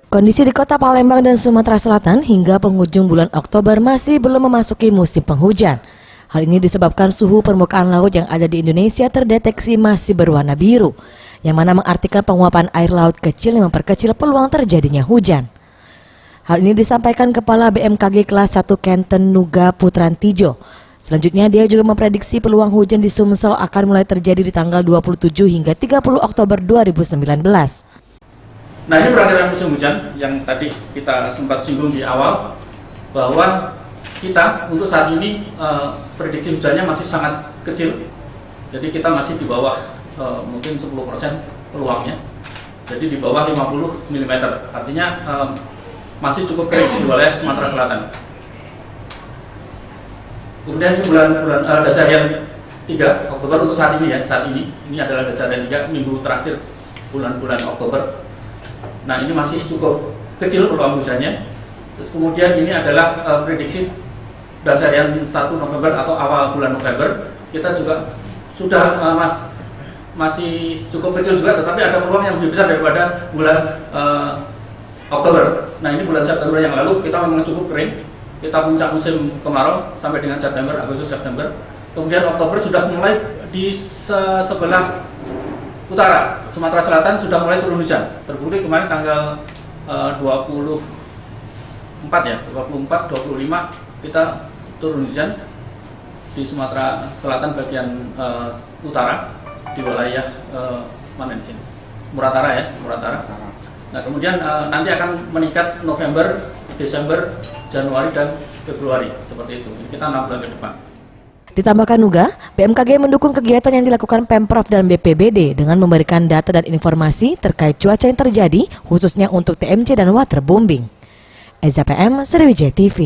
Kondisi di kota Palembang dan Sumatera Selatan hingga penghujung bulan Oktober masih belum memasuki musim penghujan. Hal ini disebabkan suhu permukaan laut yang ada di Indonesia terdeteksi masih berwarna biru, yang mana mengartikan penguapan air laut kecil yang memperkecil peluang terjadinya hujan. Hal ini disampaikan Kepala BMKG kelas 1 Kenten Nuga Putrantijo. Selanjutnya dia juga memprediksi peluang hujan di Sumsel akan mulai terjadi di tanggal 27 hingga 30 Oktober 2019. Nah, ini perakiraan musim hujan yang tadi kita sempat singgung di awal, bahwa kita untuk saat ini prediksi hujannya masih sangat kecil. Jadi kita masih di bawah mungkin 10% peluangnya. Jadi di bawah 50 mm. Artinya masih cukup kering di wilayah Sumatera Selatan. Kemudian ini bulan dasarian 3 Oktober untuk saat ini ya, ini adalah dasarian 3 minggu terakhir bulan-bulan Oktober. Nah, ini masih cukup kecil peluang hujannya. Terus kemudian ini adalah prediksi dasarian 1 November atau awal bulan November. Kita juga sudah masih cukup kecil juga, tetapi ada peluang yang lebih besar daripada bulan Oktober. Nah, ini bulan September yang lalu kita memang cukup kering. Kita puncak musim kemarau sampai dengan September, Agustus, September. Kemudian Oktober sudah mulai di sebelah utara, Sumatera Selatan sudah mulai turun hujan. Terbukti kemarin tanggal 24 ya, 24, 25 kita turun hujan di Sumatera Selatan bagian utara di wilayah mana di sini? Muratara ya, Muratara. Nah, kemudian nanti akan meningkat November, Desember, Januari dan Februari seperti itu. Kita 6 bulan ke depan. Ditambahkan Nuga, BMKG mendukung kegiatan yang dilakukan Pemprov dan BPBD dengan memberikan data dan informasi terkait cuaca yang terjadi, khususnya untuk TMC dan waterbombing. Eza PM, Sriwijaya TV.